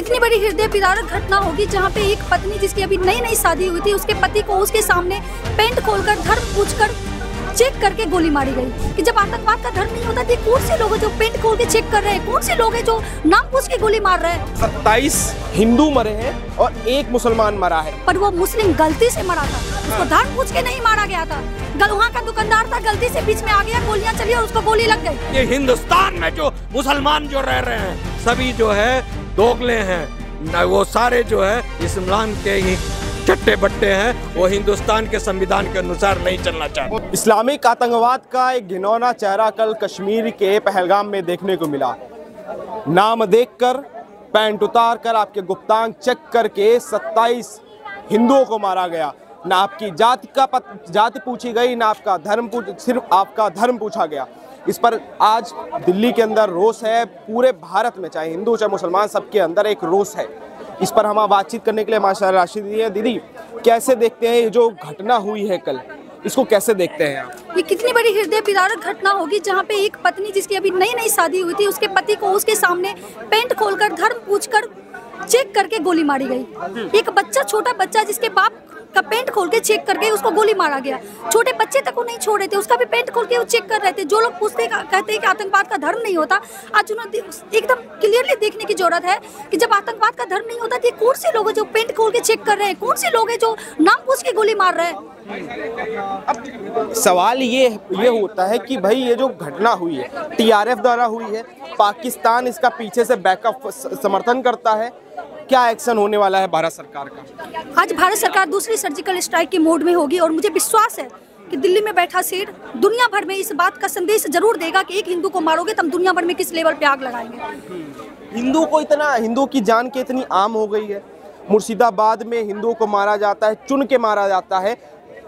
कितनी बड़ी हृदय विदारक घटना होगी जहाँ पे एक पत्नी जिसकी अभी नई नई शादी हुई थी, उसके पति को उसके सामने पेंट खोलकर धर्म पूछकर चेक करके गोली मारी गई। कि जब आतंकवाद का धर्म नहीं होता तो कौन से लोग हैं जो पेंट खोल के चेक कर रहे हैं, कौन से लोग हैं जो नाम पूछ के गोली मार रहे हैं। 27 हिंदू मरे हैं और 1 मुसलमान मरा है। पर वो मुस्लिम गलती से मरा था, उसको धर्म पूछ के नहीं मारा गया था। वहाँ का दुकानदार था, गलती से बीच में आ गया, गोलियां चली और उसको गोली लग गई। ये हिंदुस्तान में जो मुसलमान जो रह रहे हैं सभी जो है दोगले हैं, वो सारे जो है इस्लाम के ही चट्टे बट्टे हैं, वो हिंदुस्तान के संविधान के अनुसार नहीं चलना चाहते। इस्लामिक आतंकवाद का एक घिनौना चेहरा कल कश्मीर के पहलगाम में देखने को मिला। नाम देखकर, पैंट उतार कर, आपके गुप्तांग चेक करके 27 हिंदुओं को मारा गया। ना आपकी जाति पूछी गई, ना आपका धर्म सिर्फ आपका धर्म पूछा गया। इस पर आज दिल्ली के अंदर रोष है, पूरे भारत में चाहे हिंदू चाहे मुसलमान सबके अंदर एक रोष है। इस पर हम बातचीत करने के लिए माशाल्लाह राशिदी है। दीदी, कैसे देखते हैं ये जो घटना हुई है कल, इसको कैसे देखते हैं आप? ये कितनी बड़ी हृदय विदारक घटना होगी जहाँ पे एक पत्नी जिसकी अभी नई नई शादी हुई थी, उसके पति को उसके सामने पेंट खोलकर धर्म पूछकर चेक करके गोली मारी गई। एक बच्चा, छोटा बच्चा जिसके बाप का पेंट खोल के चेक करके उसको गोली मारा गया। छोटे बच्चे तक को नहीं छोड़ रहे थे, उसका भी पेंट खोल के वो चेक कर रहे थे। जो लोग पूछते कहते हैं कि आतंकवाद का धर्म नहीं होता, आज उन्हें एकदम क्लियरली देखने की जरूरत है कि जब आतंकवाद का धर्म नहीं होता तो कौन से लोग हैं जो पेंट खोल के चेक कर रहे हैं, कौन से लोग हैं जो नाम पूछ के गोली मार रहे हैं। अब सवाल ये होता है कि भाई ये जो घटना हुई है TRF द्वारा हुई है, पाकिस्तान इसका पीछे से बैकअप समर्थन करता है, क्या एक्शन होने वाला है भारत सरकार का? आज भारत सरकार दूसरी सर्जिकल स्ट्राइक के मोड में होगी और मुझे विश्वास है कि दिल्ली में बैठा शेर दुनिया भर में इस बात का संदेश जरूर देगा कि एक हिंदू को मारोगे तो हम दुनिया भर में किस लेवल पे आग लगाएंगे। हिंदू की जान के इतनी आम हो गई है। मुर्शिदाबाद में हिंदुओं को मारा जाता है, चुन के मारा जाता है।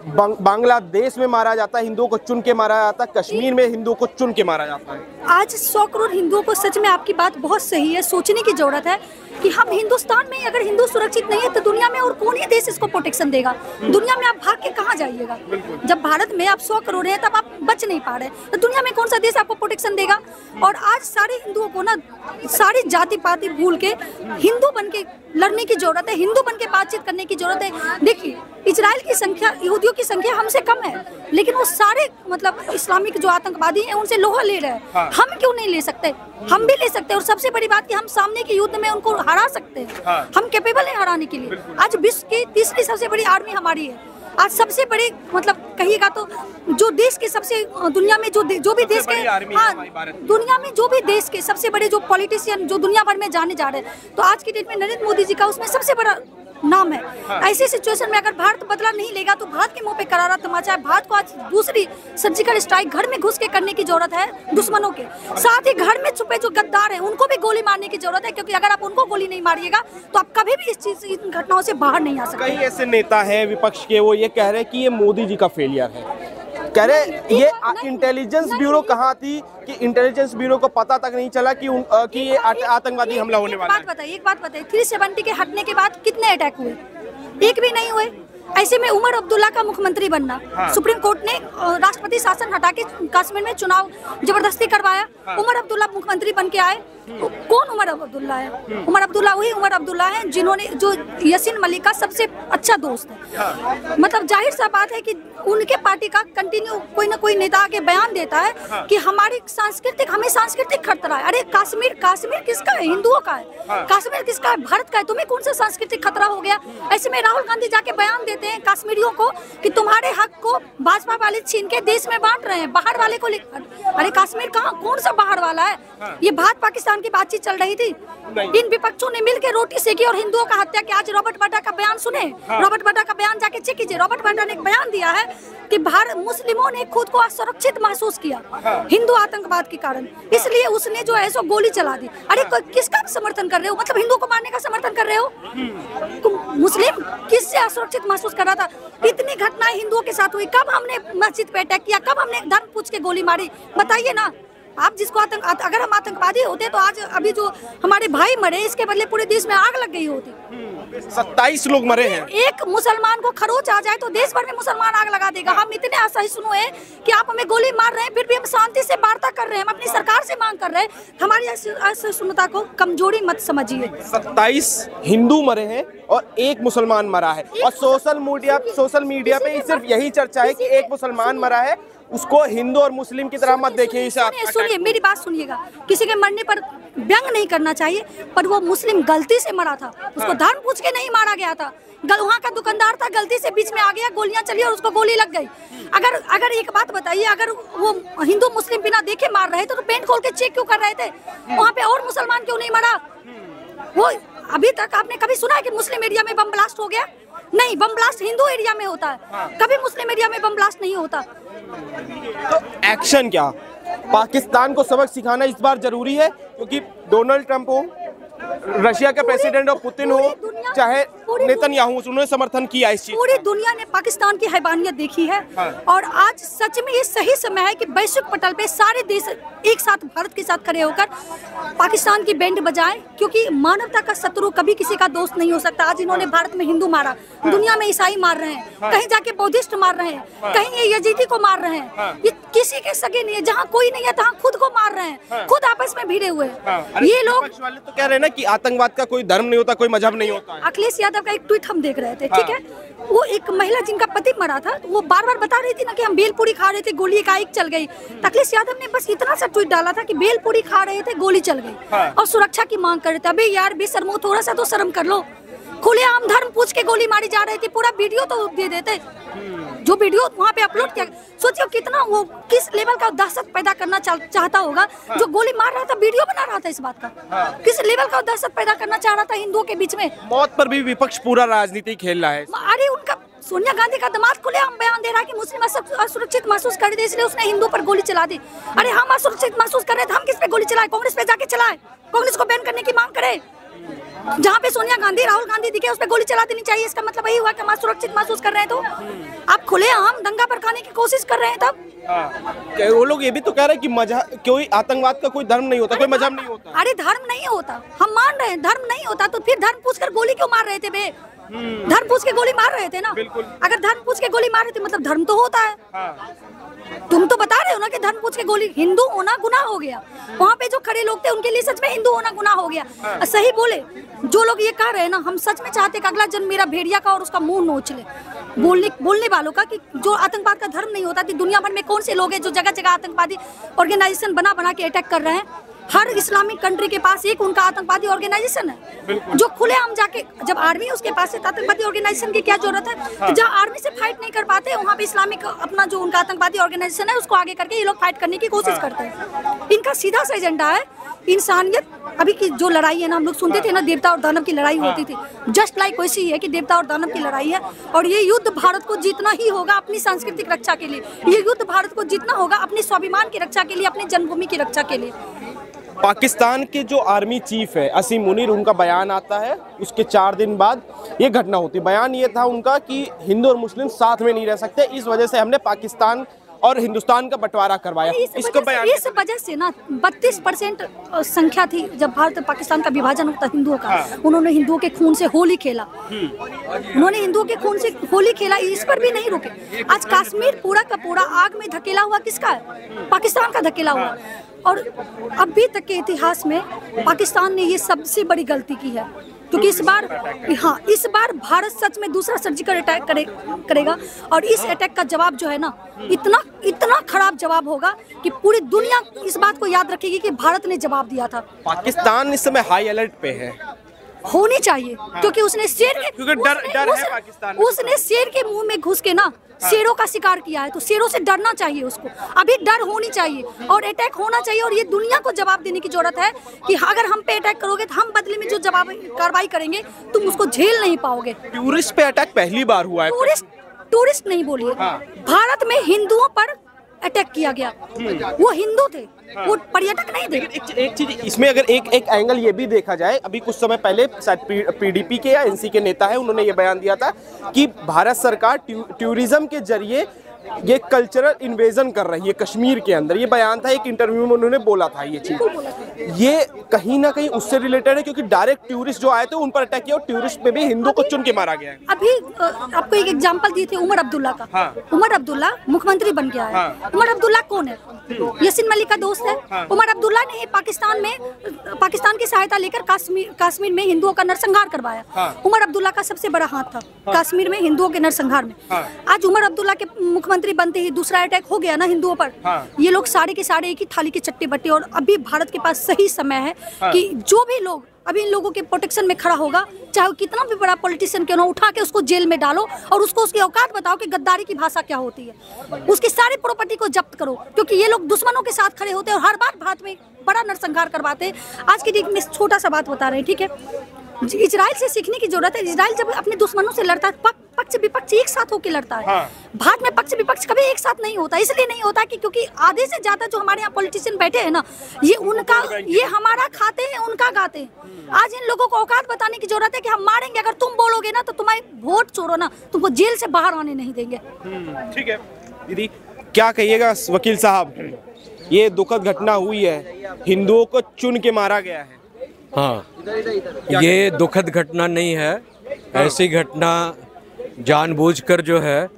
बांग्लादेश में मारा जाता है, हिंदुओं को चुन के मारा जाता है। कश्मीर में हिंदुओं को चुन के मारा जाता है। आज 100 करोड़ हिंदुओं को, सच में आपकी बात बहुत सही है, सोचने की जरूरत है कि हम हिंदुस्तान में अगर हिंदू सुरक्षित नहीं है तो दुनिया में और कौन ही देश इसको प्रोटेक्शन देगा। दुनिया में आप भाग के कहाँ जाइएगा? जब भारत में आप 100 करोड़ हैं तब आप बच नहीं पा रहे, तो दुनिया में कौन सा देश आपको प्रोटेक्शन देगा? और आज सारे हिंदुओं को ना सारी जाति पाति भूल के हिंदू बन के लड़ने की जरूरत है, हिंदू बन के बातचीत करने की जरूरत है। देखिए, इजराइल की संख्या, यहूदियों की संख्या हमसे कम है, लेकिन वो सारे मतलब इस्लामिक जो आतंकवादी हैं उनसे लोहा ले रहे हैं। हम क्यों नहीं ले सकते? हम भी ले सकते हैं। और सबसे बड़ी बात कि हम सामने के युद्ध में उनको हरा सकते हैं। हम कैपेबल हैं हराने के लिए। आज विश्व की तीसरी सबसे बड़ी आर्मी हमारी है। आज सबसे बड़े मतलब कहिएगा तो जो देश के सबसे दुनिया में जो भी देश के, हाँ, दुनिया में जो भी देश के सबसे बड़े जो पॉलिटिशियन जो दुनिया भर में जाने जा रहे हैं, तो आज की डेट में नरेंद्र मोदी जी का उसमें सबसे बड़ा नाम है। ऐसी सिचुएशन में अगर भारत बदला नहीं लेगा तो भारत के मुंह पे करारा तमाचा है। भारत को आज दूसरी सर्जिकल स्ट्राइक घर में घुस के करने की जरूरत है दुश्मनों के साथ ही घर में छुपे जो गद्दार हैं उनको भी गोली मारने की जरूरत है, क्योंकि अगर आप उनको गोली नहीं मारिएगा तो आप कभी भी इन घटनाओं से बाहर नहीं आ सकते। कई ऐसे नेता हैं विपक्ष के, वो ये कह रहे हैं कि ये मोदी जी का फेलियर है। कह रहे ये इंटेलिजेंस ब्यूरो कहाँ थी कि इंटेलिजेंस ब्यूरो को पता तक नहीं चला कि ये आतंकवादी हमला होने वाला है। एक बात बताइए, 370 के हटने के बाद कितने अटैक हुए? एक भी नहीं हुए। ऐसे में उमर अब्दुल्ला का मुख्यमंत्री बनना, सुप्रीम कोर्ट ने राष्ट्रपति शासन हटा के कश्मीर में चुनाव जबरदस्ती करवाया। उमर अब्दुल्ला मुख्यमंत्री बन के आए। कौन उमर अब्दुल्ला है? उमर अब्दुल्ला वही उमर अब्दुल्ला है जिन्होंने, जो यासीन मलिक का सबसे अच्छा दोस्त है। मतलब जाहिर सा बात है कि उनके पार्टी का कंटिन्यू कोई ना कोई नेता आके बयान देता है कि हमारी हमें सांस्कृतिक खतरा है। अरे कश्मीर किसका है? हिंदुओं का है। कश्मीर किसका है? भारत का है। तुम्हें कौन सा सांस्कृतिक खतरा हो गया? ऐसे में राहुल गांधी जाके बयान देते हैं कश्मीरियों को कि तुम्हारे हक को भाजपा वाले छीन के देश में बांट रहे हैं, बाहर वाले को। अरे कश्मीर कहाँ, कौन सा बाहर वाला है? ये भारत पाकिस्तान की बातचीत चल रही थी। इन विपक्षों ने मिलकर रोटी सेकी और हिंदुओं का हत्या किया। आज रॉबर्ट वाड्रा का बयान सुने। रॉबर्ट वाड्रा का बयान जाके चेक कीजिए। रॉबर्ट वाड्रा ने एक बयान दिया है कि भारत मुस्लिमों ने खुद को असुरक्षित महसूस किया हिंदू आतंकवाद के कारण, इसलिए उसने जो है सो गोली चला दी। अरे किसका समर्थन कर रहे हो? मतलब हिंदू को मारने का समर्थन कर रहे हो? मुस्लिम किससे असुरक्षित महसूस कर रहा था? इतनी घटनाएं हिंदुओं के साथ हुई। कब हमने मस्जिद पे अटैक किया? कब हमने धर्म पूछ के गोली मारी? बताइए ना। आप जिसको अगर हम आतंकवादी होते तो आज अभी जो हमारे भाई मरे इसके बदले पूरे देश में आग लग गई होती। 27 लोग मरे हैं। एक मुसलमान को खरोच आ जाए तो देश भर में मुसलमान आग लगा देगा। हम इतने असहिष्णु हैं कि आप हमें गोली मार रहे हैं, फिर भी हम शांति से वार्ता कर रहे हैं, हम अपनी सरकार से मांग कर रहे हैं। हमारी असहिष्णुता को कमजोरी मत समझिए। 27 हिंदू मरे हैं और एक मुसलमान मरा है, और सोशल मीडिया पे सिर्फ यही चर्चा है कि एक मुसलमान मरा है, उसको हिंदू और मुस्लिम की तरह मत देखिए। इसे सुनिए मेरी बात सुनिएगा, किसी के मरने पर व्यंग नहीं करना चाहिए, पर वो मुस्लिम गलती से मरा था, उसको धर्म पूछ के नहीं मारा गया था। वहाँ का दुकानदार था, गलती से बीच में आ गया, गोलियां चली और उसको गोली लग गई। अगर एक बात बताइए, अगर वो हिंदू मुस्लिम बिना देखे मार रहे थे तो पेंट खोल के चेक क्यों कर रहे थे? वहाँ पे और मुसलमान क्यों नहीं मरा? वो अभी तक आपने कभी सुना है कि मुस्लिम एरिया में बम ब्लास्ट हो गया? नहीं, बम ब्लास्ट हिंदू एरिया में होता है, कभी मुस्लिम एरिया में बम ब्लास्ट नहीं होता। तो एक्शन क्या? पाकिस्तान को सबक सिखाना इस बार जरूरी है, क्योंकि डोनाल्ड ट्रंप हो, रशिया के प्रेसिडेंट और पुतिन हो, चाहे नेतन्याहू, उन्होंने समर्थन किया इस चीज। पूरी दुनिया ने पाकिस्तान की हैवानियत देखी है। और आज सच में ये सही समय है कि वैश्विक पटल पे सारे देश एक साथ भारत के साथ खड़े होकर पाकिस्तान की बैंड बजाएं, क्योंकि मानवता का शत्रु कभी किसी का दोस्त नहीं हो सकता। आज इन्होंने भारत में हिंदू मारा, दुनिया में ईसाई मार रहे हैं, कहीं जाके बौद्धिस्ट मार रहे हैं, कहीं ये यजीदी को मार रहे हैं। ये किसी के सगे नहीं है, जहाँ कोई नहीं है तहाँ खुद को मार रहे हैं, खुद आपस में भिड़े हुए हैं। ये लोग वाले तो कह रहे हैं ना कि आतंकवाद का कोई धर्म नहीं होता, कोई मजहब नहीं होता। अखिलेश यादव का एक ट्वीट हम देख रहे थे, ठीक है, वो एक महिला जिनका पति मरा था, वो बार बार बता रही थी ना कि हम बेलपूरी खा रहे थे, गोली एकाएक चल गई। अखिलेश यादव ने बस इतना सा ट्वीट डाला था कि बेलपूरी खा रहे थे, गोली चल गई, और सुरक्षा की मांग कर रहे थे। अबे यार बेशर्मो, थोड़ा सा तो शर्म कर लो। खुलेआम धर्म पूछ के गोली मारी जा रही थी, पूरा वीडियो तो दे देते। जो वीडियो वहाँ पे अपलोड किया, सोचिए कितना वो किस लेवल का दहशत पैदा करना चाहता होगा। जो गोली मार रहा था वीडियो बना रहा था, इस बात का किस लेवल का दहशत पैदा करना चाह रहा था हिंदुओं के बीच में। मौत पर भी विपक्ष पूरा राजनीति खेल रहा है। अरे उनका सोनिया गांधी का दामाद खुलेआम बयान दे रहा है कि मुस्लिम असुरक्षित महसूस कर रहे थे, इसलिए उसने हिंदू पर गोली चला दी। अरे हम असुरक्षित महसूस कर रहे थे, हम किस पे गोली चलाए? कांग्रेस पे जाके चलाए, कांग्रेस को बैन करने की मांग करे। जहाँ पे सोनिया गांधी, राहुल गांधी दिखे, उस पे गोली चला देनी चाहिए। इसका मतलब यही हुआ कि हम सुरक्षित महसूस कर रहे हैं। तो आप खुलेआम दंगा भड़काने की कोशिश कर रहे हैं तब। वो लोग ये भी तो कह रहे हैं कि मजहब, कोई आतंकवाद का कोई धर्म नहीं होता, कोई मजहब नहीं होता। अरे धर्म नहीं होता, हम मान रहे हैं, धर्म नहीं होता तो फिर धर्म पूछकर गोली क्यों मार रहे थे बे? धर्म पूछ के गोली मार रहे थे ना। अगर धर्म पूछ के गोली मार रहे थे मतलब धर्म तो होता है। तुम तो बता रहे हो ना कि धर्म पूछ के गोली, हिंदू होना गुनाह हो गया। वहाँ पे जो खड़े लोग थे उनके लिए सच में हिंदू होना गुनाह हो गया। सही बोले जो लोग ये कह रहे हैं ना, हम सच में चाहते कि अगला जन्म मेरा भेड़िया का और उसका मुंह नोच ले, बोलने वालों का, कि जो आतंकवाद का धर्म नहीं होता। दुनिया भर में कौन से लोग हैं जो जगह जगह आतंकवादी ऑर्गेनाइजेशन बना के अटैक कर रहे हैं? हर इस्लामिक कंट्री के पास एक उनका आतंकवादी ऑर्गेनाइजेशन है, जो खुलेआम जाके, जब आर्मी उसके पास है, आतंकवादी ऑर्गेनाइजेशन की क्या जरूरत है? तो जहाँ आर्मी से फाइट नहीं कर पाते, वहाँ पे इस्लामिक अपना जो उनका आतंकवादी ऑर्गेनाइजेशन है उसको आगे करके ये लोग फाइट करने की कोशिश करते हैं। इनका सीधा सा एजेंडा है इंसानियत। अभी की जो लड़ाई है ना, हम लोग सुनते थे ना, देवता और दानव की लड़ाई होती थी, जस्ट लाइक वैसी है कि देवता और दानव की लड़ाई है। और ये युद्ध भारत को जीतना ही होगा अपनी सांस्कृतिक रक्षा के लिए। ये युद्ध भारत को जीतना होगा अपने स्वाभिमान की रक्षा के लिए, अपनी जन्मभूमि की रक्षा के लिए। पाकिस्तान के जो आर्मी चीफ है असीम मुनीर, उनका बयान आता है, उसके 4 दिन बाद ये घटना होती है। बयान ये था उनका कि हिंदू और मुस्लिम साथ में नहीं रह सकते, इस वजह से हमने पाकिस्तान और हिंदुस्तान का बंटवारा करवाया। इसको बयान, इस वजह से ना 32% संख्या थी जब भारत और पाकिस्तान का विभाजन होता हिंदुओं का। उन्होंने हिंदुओं के खून से होली खेला, उन्होंने हिंदुओं के खून से होली खेला, इस पर भी नहीं रुके। आज कश्मीर पूरा का पूरा आग में धकेला हुआ किसका है? पाकिस्तान का धकेला हुआ। और अभी तक के इतिहास में पाकिस्तान ने ये सबसे बड़ी गलती की है, क्योंकि इस बार भारत सच में दूसरा सर्जिकल अटैक करेगा। और इस अटैक का जवाब जो है ना, इतना खराब जवाब होगा कि पूरी दुनिया इस बात को याद रखेगी कि भारत ने जवाब दिया था। पाकिस्तान इस समय हाई अलर्ट पे है, होनी चाहिए, क्योंकि उसने शेर के मुंह में घुस के ना शेरों का शिकार किया है, तो शेरों से डरना चाहिए उसको। अभी डर होनी चाहिए और अटैक होना चाहिए। और ये दुनिया को जवाब देने की जरूरत है कि अगर हम पे अटैक करोगे तो हम बदले में जो जवाब कार्रवाई करेंगे तुम उसको झेल नहीं पाओगे। टूरिस्ट पे अटैक पहली बार हुआ है। टूरिस्ट नहीं बोलिए, भारत में हिंदुओं पर अटैक किया गया। वो हिंदू थे, वो पर्यटक नहीं थे। एक चीज इसमें अगर एक एंगल ये भी देखा जाए, अभी कुछ समय पहले शायद पीडीपी के या एनसी के नेता है, उन्होंने ये बयान दिया था कि भारत सरकार टूरिज्म के जरिए ये कल्चरल इन्वेजन कर रही है कश्मीर के अंदर। ये बयान था, एक इंटरव्यू में उन्होंने बोला था ये चीज। ये कहीं ना कहीं उससे रिलेटेड है क्योंकि डायरेक्ट टूरिस्ट जो आए थे उन पर अटैक किया और टूरिस्ट पे भी हिंदू को चुन के मारा गया है। अभी आपको एक एग्जांपल दी थी उमर अब्दुल्ला का। हाँ। उमर अब्दुल्ला मुख्यमंत्री बन गया है। हाँ। उमर अब्दुल्ला कौन है? यासीन मलिक का दोस्त है। हाँ। उमर अब्दुल्ला ने पाकिस्तान की सहायता लेकर कश्मीर में हिंदुओं का नरसंहार करवाया। हाँ। उमर अब्दुल्ला का सबसे बड़ा हाथ था कश्मीर में हिंदुओं के नरसंहार में। हाँ। आज उमर अब्दुल्ला के मुख्यमंत्री बनते ही दूसरा अटैक हो गया ना हिंदुओं पर। हाँ। ये लोग सारे के सारे एक ही थाली के चट्टे बट्टे। और अभी भारत के पास सही समय है कि जो भी लोग अभी इन लोगों के प्रोटेक्शन में खड़ा होगा, चाहे कितना भी बड़ा पॉलिटिशियन क्यों ना, उठा के उसको जेल में डालो और उसको उसकी औकात बताओ कि गद्दारी की भाषा क्या होती है। उसकी सारी प्रॉपर्टी को जब्त करो क्योंकि ये लोग दुश्मनों के साथ खड़े होते हैं और हर बार भारत में बड़ा नरसंहार करवाते हैं। आज की डेट में छोटा सा बात बता रहे हैं, ठीक है? इजराइल से सीखने की जरूरत है। इजराइल जब अपने दुश्मनों से लड़ता है पक्ष विपक्ष एक साथ होकर लड़ता है। हाँ। भारत में पक्ष विपक्ष कभी एक साथ नहीं होता। इसलिए नहीं होता कि क्योंकि आधे से ज्यादा जो हमारे यहाँ पॉलिटिशियन बैठे हैं ना, ये हमारा खाते हैं उनका गाते हैं। आज इन लोगों को औकात बताने की जरूरत है कि हम मारेंगे, अगर तुम बोलोगे ना तो तुम्हारी वोट छोड़ो ना, तुमको जेल से बाहर आने नहीं देंगे। ठीक है दीदी, क्या कहिएगा वकील साहब? ये दुखद घटना हुई है, हिंदुओं को चुन के मारा गया है। हाँ, ये दुखद घटना नहीं है। ऐसी घटना जानबूझकर जो है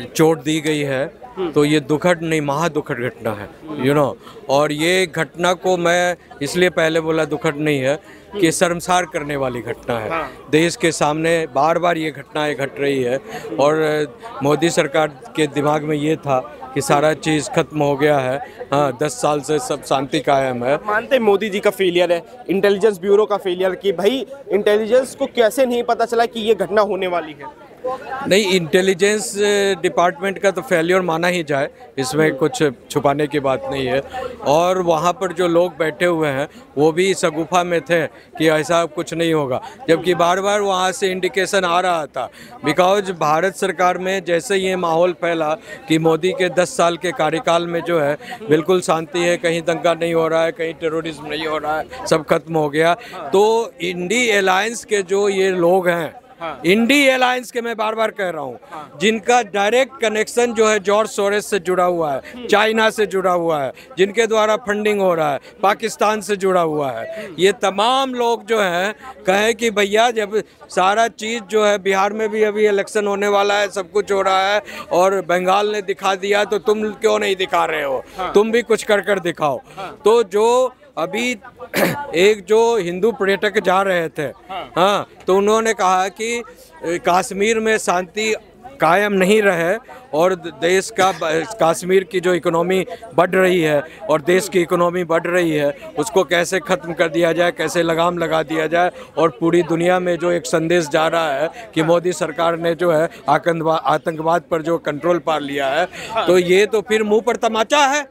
चोट दी गई है, तो ये दुखद नहीं, महादुखद घटना है, यू नो। और ये घटना को मैं इसलिए पहले बोला दुखद नहीं है कि शर्मसार करने वाली घटना है। देश के सामने बार बार ये घटनाएं घट रही है और मोदी सरकार के दिमाग में ये था कि सारा चीज़ खत्म हो गया है। हाँ, 10 साल से सब शांति कायम है। मानते हैं मोदी जी का फेलियर है, इंटेलिजेंस ब्यूरो का फेलियर, कि भाई इंटेलिजेंस को कैसे नहीं पता चला कि ये घटना होने वाली है? नहीं, इंटेलिजेंस डिपार्टमेंट का तो फेलियर माना ही जाए, इसमें कुछ छुपाने की बात नहीं है। और वहाँ पर जो लोग बैठे हुए हैं वो भी शगुफा में थे कि ऐसा कुछ नहीं होगा, जबकि बार बार वहाँ से इंडिकेशन आ रहा था। बिकॉज भारत सरकार में जैसे ये माहौल फैला कि मोदी के 10 साल के कार्यकाल में जो है बिल्कुल शांति है, कहीं दंगा नहीं हो रहा है, कहीं टेररिज्म नहीं हो रहा है, सब खत्म हो गया। तो इंडी अलायंस के जो ये लोग हैं, इंडी अलायंस के मैं बार बार कह रहा हूँ, जिनका डायरेक्ट कनेक्शन जो है जॉर्ज सोरेस से जुड़ा हुआ है, चाइना से जुड़ा हुआ है, जिनके द्वारा फंडिंग हो रहा है, पाकिस्तान से जुड़ा हुआ है, ये तमाम लोग जो हैं कहें कि भैया जब सारा चीज़ जो है, बिहार में भी अभी इलेक्शन होने वाला है, सब कुछ हो रहा है और बंगाल ने दिखा दिया, तो तुम क्यों नहीं दिखा रहे हो? तुम भी कुछ कर दिखाओ। तो जो अभी एक जो हिंदू पर्यटक जा रहे थे, हाँ, तो उन्होंने कहा कि कश्मीर में शांति कायम नहीं रहे और देश का, कश्मीर की जो इकोनॉमी बढ़ रही है और देश की इकोनॉमी बढ़ रही है, उसको कैसे ख़त्म कर दिया जाए, कैसे लगाम लगा दिया जाए। और पूरी दुनिया में जो एक संदेश जा रहा है कि मोदी सरकार ने जो है आतंकवाद पर जो कंट्रोल पा लिया है, तो ये तो फिर मुंह पर तमाचा है।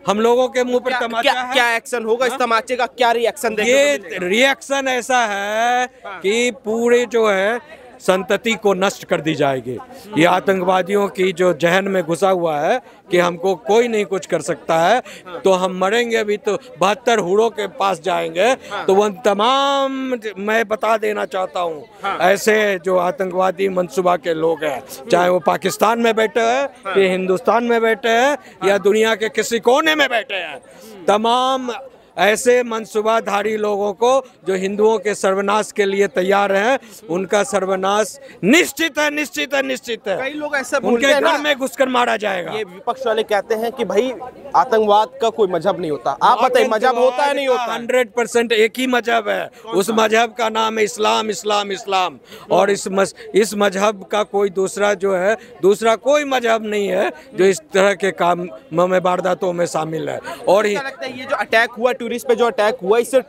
हम लोगों के मुंह पर तमाचा है। क्या एक्शन होगा? इस तमाचे का क्या रिएक्शन देगा? ये रिएक्शन ऐसा है कि पूरे जो है संतति को नष्ट कर दी जाएगी। ये आतंकवादियों की जो जहन में घुसा हुआ है कि हमको कोई नहीं कुछ कर सकता है, तो हम मरेंगे भी तो 72 हुड़ों के पास जाएंगे। तो वह तमाम, मैं बता देना चाहता हूँ, ऐसे जो आतंकवादी मंसूबा के लोग हैं, चाहे वो पाकिस्तान में बैठे हैं कि हिंदुस्तान में बैठे हैं या दुनिया के किसी कोने में बैठे हैं, तमाम ऐसे मंसूबाधारी लोगों को जो हिंदुओं के सर्वनाश के लिए तैयार हैं, उनका सर्वनाश निश्चित है, निश्चित है, निश्चित है। कई लोग ऐसा बोलते उनके हैं घर में घुसकर मारा जाएगा। ये विपक्ष वाले कहते हैं कि भाई आतंकवाद का कोई मजहब नहीं होता। आप बताइए, मजहब होता है नहीं होता? 100% एक ही मजहब है, उस मजहब का नाम है इस्लाम, इस्लाम, इस्लाम। और इस मजहब का कोई दूसरा जो है, दूसरा कोई मजहब नहीं है जो इस तरह के काम में, वारदातों में शामिल है। और लगता है ये जो अटैक हुआ, टूरिस्ट पे जो अटैक हुआ, इससे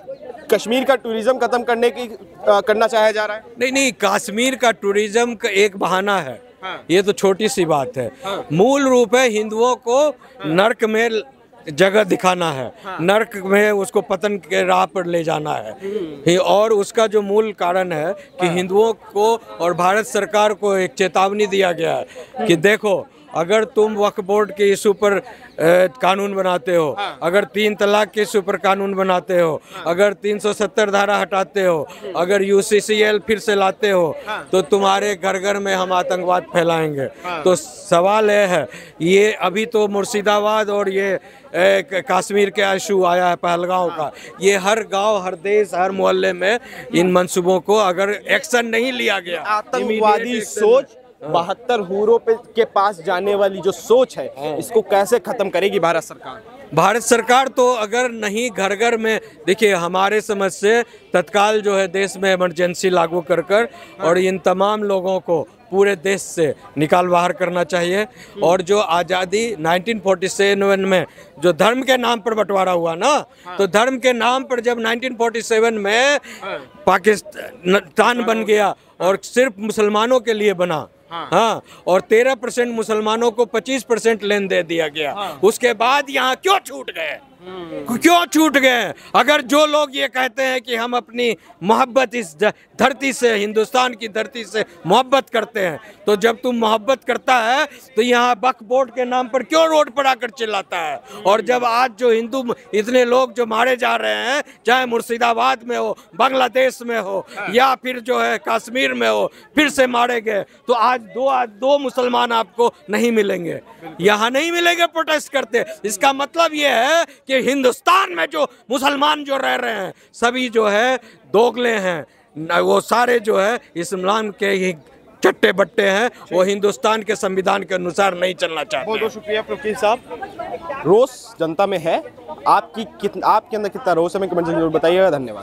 कश्मीर का टूरिज्म खत्म करना चाहा जा रहा है? नहीं, कश्मीर का टूरिज्म का एक बहाना है। ये तो छोटी सी बात है। मूल रूप है हिंदुओं को नर्क में जगह दिखाना है, नर्क में उसको पतन के राह पर ले जाना है। और उसका जो मूल कारण है कि हिंदुओं को और भारत सरकार को एक चेतावनी दिया गया है कि देखो, अगर तुम वक्फ बोर्ड के इशू पर कानून बनाते हो, अगर 3 तलाक के इशू पर कानून बनाते हो, अगर 370 धारा हटाते हो, अगर UCCL फिर से लाते हो, तो तुम्हारे घर घर में हम आतंकवाद फैलाएंगे। तो सवाल है, ये अभी तो मुर्शिदाबाद और ये कश्मीर के इशू आया है पहलगांव का, ये हर गांव, हर देश, हर मोहल्ले में इन मंसूबों को अगर एक्शन नहीं लिया गया, आतंकवादी सोच 72 हूरों के पास जाने वाली जो सोच है, इसको कैसे खत्म करेगी भारत सरकार? भारत सरकार तो अगर नहीं घर घर में, देखिए हमारे समझ से तत्काल जो है देश में इमरजेंसी लागू कर और इन तमाम लोगों को पूरे देश से निकाल बाहर करना चाहिए। और जो आज़ादी 1947 में जो धर्म के नाम पर बंटवारा हुआ ना, तो धर्म के नाम पर जब 1947 में पाकिस्तान बन गया और सिर्फ मुसलमानों के लिए बना, हाँ, और 13% मुसलमानों को 25% लेन दे दिया गया, उसके बाद यहाँ क्यों छूट गए? क्यों छूट गए? अगर जो लोग ये कहते हैं कि हम अपनी मोहब्बत इस धरती से, हिंदुस्तान की धरती से मोहब्बत करते हैं, तो जब तुम मोहब्बत करता है तो यहाँ वक्फ बोर्ड के नाम पर क्यों रोड पर आकर चिल्लाता है? और जब आज जो हिंदू इतने लोग जो मारे जा रहे हैं, चाहे मुर्शिदाबाद में हो, बांग्लादेश में हो, या फिर जो है कश्मीर में हो, फिर से मारे गए, तो आज दो मुसलमान आपको नहीं मिलेंगे, यहाँ नहीं मिलेंगे प्रोटेस्ट करते। इसका मतलब ये है कि हिंदुस्तान में जो मुसलमान जो रह रहे हैं, सभी जो है दोगले हैं, वो सारे जो है इस्लाम के ही चट्टे बट्टे हैं, वो हिंदुस्तान के संविधान के अनुसार नहीं चलना चाहते। बहुत बहुत शुक्रिया वकील साहब। रोष जनता में है, आपके अंदर कितना रोष है, कमेंट में जरूर बताइएगा। धन्यवाद।